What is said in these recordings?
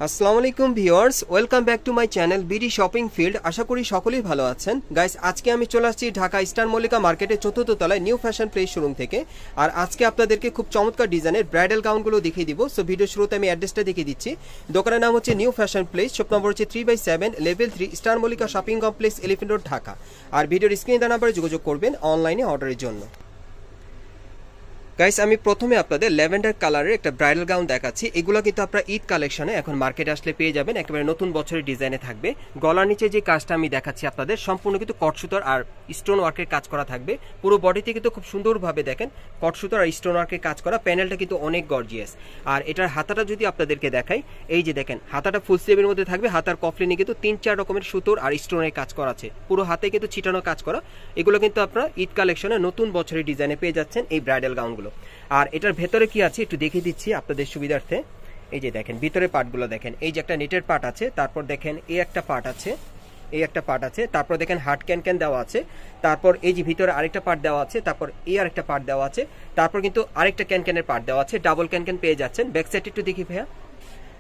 আসসালামু আলাইকুম viewers, welcome back to my channel BD shopping field. আশা করি সকলেই ভালো আছেন। গাইস, আজকে আমি চলে আসছি ঢাকা ইস্টার্ন মল্লিকা মার্কেটের চতুর্থ তলায় নিউ ফ্যাশন প্লেস শোরুম থেকে। আর আজকে আপনাদেরকে খুব চমৎকার ডিজাইনের ব্রাইডাল গাউনগুলো দেখিয়ে দিব। সো ভিডিও শুরুতে আমি অ্যাড্রেসটা দেখিয়ে দিচ্ছি। দোকানের নাম হচ্ছে New Fashion Place, shop number হচ্ছে 3/7, level 3, Eastern Mallika Shopping Complex, Elephant Road, Dhaka. আর ভিডিওর স্ক্রিনে দেওয়া নাম্বারে যোগাযোগ করবেন অনলাইনে অর্ডারের জন্য। গাইস, আমি প্রথমে আপনাদের ল্যাভেন্ডার কালারের একটা ব্রাইডাল গাউন দেখাচ্ছি। এগুলো কিন্তু আপনারা ঈদ কালেকশনে এখন মার্কেটে আসলে পেয়ে যাবেন, একেবারে নতুন বছরের ডিজাইনে থাকবে। গলার নিচে যে কাজটা আমি দেখাচ্ছি আপনাদের সম্পূর্ণ কিন্তু কটসুতার আর স্টোন ওয়ার্কের কাজ করা থাকবে। পুরো বডিতে কিন্তু খুব সুন্দরভাবে দেখেন কটসুতার আর স্টোন ওয়ার্কের কাজ করা। প্যানেলটা কিন্তু অনেক গর্জিয়াস। আর এটার হাতাটা যদি আপনাদেরকে দেখাই, এই যে দেখেন হাতাটা ফুল স্লিভের মধ্যে থাকবে। হাতার কফলিনে কিন্তু 3-4 রকমের সুতোর আর স্টোনের কাজ করা আছে। পুরো হাতে কিন্তু ছিটানো কাজ করা। এগুলো কিন্তু আপনারা ঈদ কালেকশনে নতুন বছরের ডিজাইনে পেয়ে যাচ্ছেন এই ব্রাইডাল গাউনগুলো। আর এটার ভেতরে কি আছে একটু দেখিয়ে দিচ্ছি আপনাদের সুবিধার্থে। এই যে দেখেন ভিতরে পার্টগুলো দেখেন, এই যে একটা নেটের পার্ট আছে, তারপর দেখেন এই একটা পার্ট আছে, এই একটা পার্ট আছে, তারপর দেখেন হার্ড ক্যান দেওয়া আছে, তারপর এই যে ভিতরে আরেকটা পার্ট দেওয়া আছে, তারপর এই আরেকটা পার্ট দেওয়া আছে, তারপর কিন্তু আরেকটা ক্যানের পার্ট দেওয়া আছে। ডাবল ক্যান পেয়ে যাচ্ছেন। ব্যাক সাইড একটু দেখি ভাইয়া,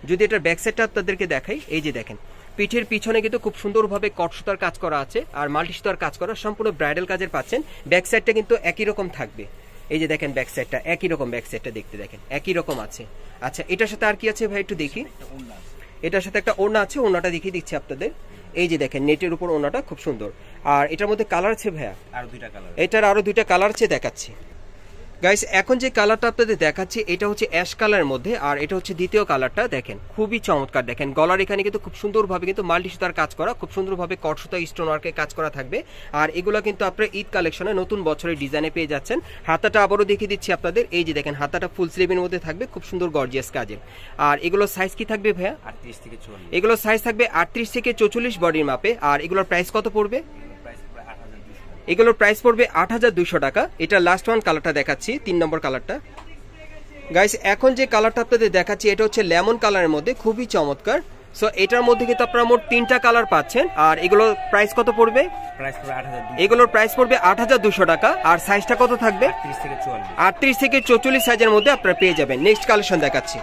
যদি এটার ব্যাক সাইডটা আপনাদেরকে দেখাই, এই যে দেখেন পিঠের পিছনে কিন্তু খুব সুন্দরভাবে কটসুতার কাজ করা আছে আর মাল্টি সুতার কাজ করা, সম্পূর্ণ ব্রাইডাল কাজের পাচ্ছেন। ব্যাক সাইডটা কিন্তু একই রকম থাকবে। এই যে দেখেন ব্যাক সাইডটা একই রকম, ব্যাক সাইডটা দেখতে দেখেন একই রকম আছে। আচ্ছা, এটার সাথে আর কি আছে ভাই একটু দেখি। এটার সাথে একটা ওড়না আছে, ওড়নাটা দেখিয়ে দিচ্ছি আপনাদের। এই যে দেখেন নেটের উপর ওড়নাটা খুব সুন্দর। আর এটার মধ্যে কালার আছে ভাইয়া, এটার আরো দুইটা কালার আছে দেখাচ্ছি। গাইস, এখন যে কালারটা আপনাদের দেখাচ্ছি এটা হচ্ছে অ্যাশ কালারের মধ্যে, আর এটা হচ্ছে দ্বিতীয় কালারটা। দেখেন খুবই চমৎকার। দেখেন গলার এখানে কিন্তু খুব সুন্দরভাবে কিন্তু মাল্টি সুতার কাজ করা, খুব সুন্দরভাবে কটসুতা স্টোন ওয়ার্কের কাজ করা থাকবে। আর এগুলো কিন্তু আপনারা ঈদ কালেকশনে নতুন বছরের ডিজাইনে পেয়ে যাচ্ছেন। হাতাটা আবারও দেখিয়ে দিচ্ছি আপনাদের। এই যে দেখেন হাতাটা ফুল স্লিভের মধ্যে থাকবে, খুব সুন্দর গর্জিয়াস কাজের। আর এগুলোর সাইজ কি থাকবে ভাইয়া? 38 থেকে 44। এগুলোর সাইজ থাকবে 38 থেকে 44 বডির মাপে। আর এগুলোর প্রাইস কত পড়বে? এগুলোর প্রাইস পড়বে 8200 টাকা। এটা লাস্ট ওয়ান কালারটা দেখাচ্ছি, 3 নম্বর কালারটা। গাইস, এখন যে কালারটা আপনাদের দেখাচ্ছি এটা হচ্ছে লেমন কালারের মধ্যে, খুবই চমৎকার। সো এটার মধ্যে কিন্তু আপনারা মোট 3টা কালার পাচ্ছেন। আর এগুলোর প্রাইস কত পড়বে? এগুলোর প্রাইস পড়বে 8200 টাকা। আর সাইজটা কত থাকবে? 38 থেকে 44 সাইজের মধ্যে আপনারা পেয়ে যাবেন। নেক্সট কালেকশন দেখাচ্ছি।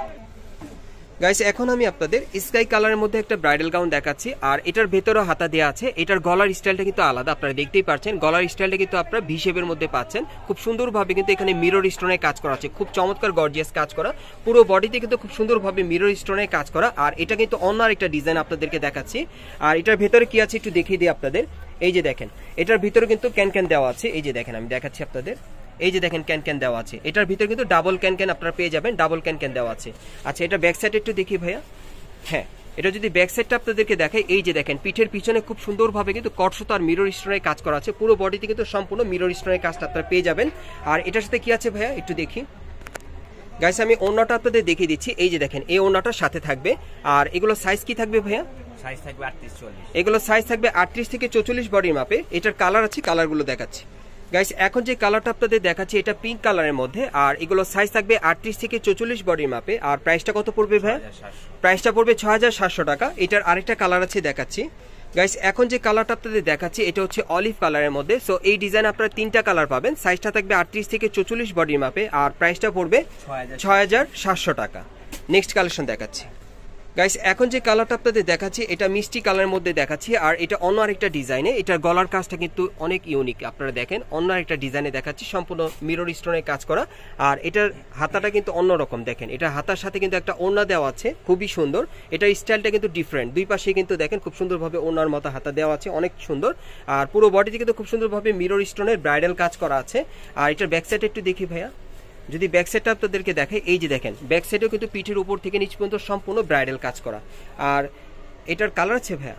গাইস, এখন আমি আপনাদের স্কাই কালারের মধ্যে একটা ব্রাইডাল গাউন দেখাচ্ছি। আর এটার ভেতরে হাতা দেওয়া আছে। এটার গলার স্টাইলটা কিন্তু আলাদা, আপনারা দেখতেই পাচ্ছেন। গলার স্টাইলটা কিন্তু আপনারা ভি শেপের মধ্যে পাচ্ছেন। খুব সুন্দরভাবে কিন্তু এখানে মিরর স্টোনের কাজ করা আছে, খুব চমৎকার গর্জিয়াস কাজ করা। পুরো বডিতে কিন্তু খুব সুন্দরভাবে মিরর স্টোনের কাজ করা। আর এটা কিন্তু অন্য আরেকটা ডিজাইন আপনাদেরকে দেখাচ্ছি। আর এটার ভেতরে কি আছে একটু দেখিয়ে দিই আপনাদের। এই যে দেখেন এটার ভিতরে কিন্তু ক্যান দেওয়া আছে। এই যে দেখেন আমি দেখাচ্ছি আপনাদের। এই যে দেখেন ক্যান দেওয়া আছে। এটার ভিতরে কিন্তু ডাবল ক্যান আপনারা পেয়ে যাবেন, ডাবল ক্যান দেওয়া আছে। আচ্ছা, এটা ব্যাক সাইড একটু দেখি ভাইয়া। হ্যাঁ, এটা যদি ব্যাক সাইডটা আপনাদেরকে দেখাই, এই যে দেখেন পিঠের পিছনে খুব সুন্দরভাবে কিন্তু কটসুতা আর মিরর স্টোনের কাজ করা আছে। পুরো বডিতে কিন্তু সম্পূর্ণ মিরর স্টোনের কাজটা আপনারা পেয়ে যাবেন। আর এটার সাথে কি আছে ভাইয়া একটু দেখি। গাইস, আমি ওড়নাটা আপনাদের দেখিয়ে দিচ্ছি। এই যে দেখেন এই ওড়নাটার সাথে থাকবে। আর এগুলো সাইজ কি থাকবে ভাইয়া? সাইজ থাকবে 38-44। এগুলো সাইজ থাকবে 38 থেকে 44 বডির মাপে। এটার কালার আছে, কালারগুলো দেখাচ্ছি। গাইস, এখন যে কালারটা আপনাদের দেখাচ্ছি এটা পিঙ্ক কালারের মধ্যে। আর এগুলো সাইজ থাকবে 38 থেকে 44 বডির মাপে। আর প্রাইসটা কত পড়বে ভাই? প্রাইসটা পড়বে 6700 টাকা। এটার আরেকটা কালার আছে দেখাচ্ছি। গাইস, এখন যে কালারটা আপনাদের দেখাচ্ছি এটা হচ্ছে অলিভ কালারের মধ্যে। সো এই ডিজাইন আপনারা 3টা কালার পাবেন। সাইজটা থাকবে 38 থেকে 44 বডির মাপে। আর প্রাইসটা পড়বে 6700 টাকা। নেক্সট কালেকশন দেখাচ্ছি। গাইস, এখন যে কালারটা আপনাদের দেখাচ্ছি এটা মিষ্টি কালারের মধ্যে দেখাচ্ছি। আর এটা অন্য আরেকটা ডিজাইনে। এটার গলার কাজটা কিন্তু অনেক ইউনিক, আপনারা দেখেন অন্য আরেকটা ডিজাইনে দেখাচ্ছি, সম্পূর্ণ মিরর স্টোনের কাজ করা। আর এটার হাতাটা কিন্তু অন্যরকম। দেখেন এটা হাতার সাথে কিন্তু একটা ওড়না দেওয়া আছে, খুবই সুন্দর। এটার স্টাইলটা কিন্তু ডিফারেন্ট। দুই পাশে কিন্তু দেখেন খুব সুন্দরভাবে ওড়নার মতো হাতা দেওয়া আছে, অনেক সুন্দর। আর পুরো বডিতে কিন্তু খুব সুন্দরভাবে মিরর স্টোনের ব্রাইডাল কাজ করা আছে। আর এটার ব্যাক সাইড একটু দেখি ভাইয়া, যদি ব্যাক সাইডটা আপনাদেরকে দেখাই, এই যে দেখেন ব্যাক সাইডেও কিন্তু পিঠের উপর থেকে নিচ পর্যন্ত সম্পূর্ণ ব্রাইডাল কাজ করা। আর এটার কালার আছে ভাইয়া?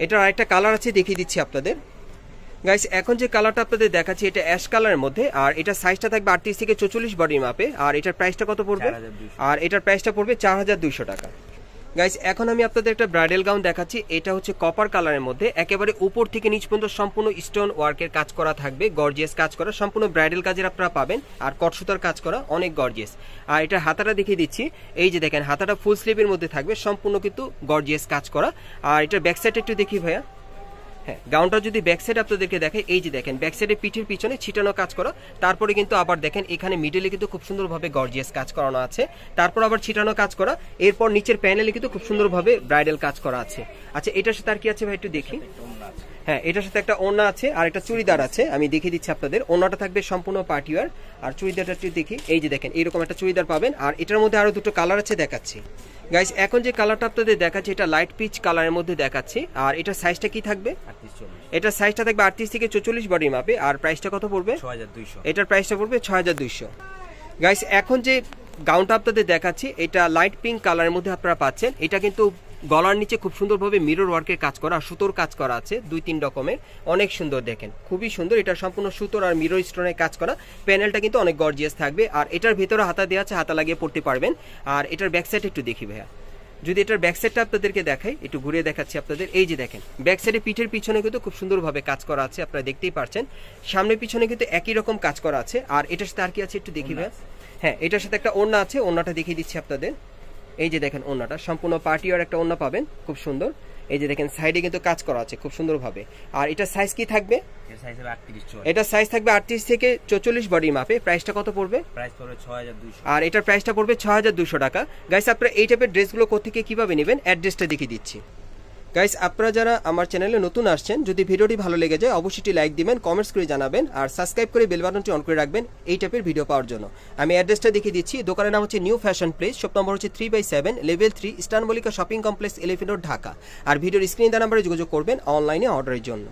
এটার আরেকটা কালার আছে, দেখিয়ে দিচ্ছি আপনাদের। গাইস, এখন যে কালারটা আপনাদের দেখাচ্ছি এটা অ্যাশ কালারের মধ্যে। আর এটা সাইজটা থাকবে 38 থেকে 44 বডির মাপে। আর এটার প্রাইসটা কত পড়বে? আর এটার প্রাইসটা পড়বে 4200 টাকা। গাইস, এখন আমি আপনাদের একটা ব্রাইডাল গাউন দেখাচ্ছি। এটা হচ্ছে কপার কালারের মধ্যে, একেবারে উপর থেকে নিচ পর্যন্ত সম্পূর্ণ স্টোন ওয়ার্কের কাজ করা থাকবে, গর্জিয়াস কাজ করা, সম্পূর্ণ ব্রাইডাল কাজের আপনারা পাবেন। আর কটসুতার কাজ করা, অনেক গর্জিয়াস। আর এটা হাতাটা দেখিয়ে দিচ্ছি। এই যে দেখেন হাতাটা ফুল স্লিভের মধ্যে থাকবে, সম্পূর্ণ কিন্তু গর্জিয়াস কাজ করা। আর এটার ব্যাক সাইড একটু দেখি ভাইয়া। হ্যাঁ, গাউনটা যদি ব্যাক সাইড আপনাদেরকে দেখে, এই যে দেখেন ব্যাক সাইডে পিঠের পিছনে ছিটানো কাজ করা, তারপরে কিন্তু আবার দেখেন এখানে মিডলে কিন্তু খুব সুন্দরভাবে গর্জিয়াস কাজ করানো আছে, তারপর আবার ছিটানো কাজ করা, এরপর নিচের প্যানেলে কিন্তু খুব সুন্দরভাবে ব্রাইডাল কাজ করা আছে। আচ্ছা, এটার সাথে আর কি আছে ভাই একটু দেখি। হ্যাঁ, এটার সাথে একটা ওড়না আছে আর একটা চুড়িদার আছে, আমি দেখিয়ে দিচ্ছি আপনাদের। ওড়নাটা থাকবে সম্পূর্ণ পার্টিওয়ার, আর চুড়িদারটা একটু দেখি, এই যে দেখেন এইরকম একটা চুড়িদার পাবেন। আর এটার মধ্যে আরো দুটো কালার আছে, দেখাচ্ছি গাইস। এখন যে কালারটা আপনাদের দেখাচ্ছি এটা লাইট পিচ কালারের মধ্যে দেখাচ্ছি। আর এটার সাইজটা কি থাকবে? এটার সাইজটা থাকবে 38 থেকে 44 বডি মাপে। আর প্রাইসটা কত পড়বে? 6200। এটার প্রাইসটা পড়বে 6200। গাইস, এখন যে গাউনটা আপনাদের দেখাচ্ছি এটা লাইট পিঙ্ক কালারের মধ্যে আপনারা পাচ্ছেন। এটা কিন্তু গলার নিচে খুব সুন্দরভাবে মিরর ওয়ার্কের কাজ করা, সুতোর কাজ করা আছে 2-3 রকমের, অনেক সুন্দর, দেখেন খুবই সুন্দর। এটা সম্পূর্ণ সুতোর আর মিরর স্টোনের কাজ করা, প্যানেলটা কিন্তু অনেক গর্জিয়াস থাকবে। আর এটার ভেতরে হাতা দেওয়া আছে, হাতা লাগিয়ে পড়তে পারবেন। আর এটার ব্যাক সাইড একটু দেখি ভাইয়া, যদি এটার ব্যাক সাইডটা আপনাদেরকে দেখাই, একটু ঘুরিয়ে দেখাচ্ছি আপনাদের। এই যে দেখেন ব্যাক সাইডে পিঠের পিছনে কিন্তু খুব সুন্দরভাবে কাজ করা আছে, আপনারা দেখতেই পাচ্ছেন। সামনে পিছনে কিন্তু একই রকম কাজ করা আছে। আর এটার সাথে আর কি আছে একটু দেখি ভাইয়া। হ্যাঁ, এটার সাথে একটা ওড়না আছে, ওড়নাটা দেখিয়ে দিচ্ছি আপনাদের। এই যে দেখেন ওড়নাটা সম্পূর্ণ পার্টিওয়ার একটা ওড়না পাবেন, খুব সুন্দর। এই যে দেখেন সাইডে কিন্তু কাজ করা আছে খুব সুন্দরভাবে। আর এটা সাইজ কি থাকবে? এটা সাইজ থাকবে 38 থেকে 44 বডি মাপে। প্রাইসটা কত পড়বে? প্রাইস পড়বে 6200। আর এটার প্রাইসটা পড়বে 6200 টাকা। গাইস, আপনারা এই টাইপের ড্রেসগুলো কোত্থেকে কিভাবে নেবেন অ্যাড্রেসটা দেখিয়ে দিচ্ছি। গাইস, আপনারা যারা আমার চ্যানেলে নতুন আসছেন, যদি ভিডিওটি ভালো লেগে যায় অবশ্যই লাইক দিবেন, কমেন্টস করে জানাবেন, আর সাবস্ক্রাইব করে বেল বাটনটি অন করে রাখবেন এই টাইপের ভিডিও পাওয়ার জন্য। আমি অ্যাড্রেসটা দেখিয়ে দিচ্ছি। দোকানের নাম হচ্ছে New Fashion Place, shop number হচ্ছে 3/7, level 3, Eastern Mallika Shopping Complex, Elephant Road, Dhaka. আর ভিডিওর স্ক্রিন দেওয়া নাম্বারে যোগাযোগ করবেন অনলাইনে অর্ডারের জন্য।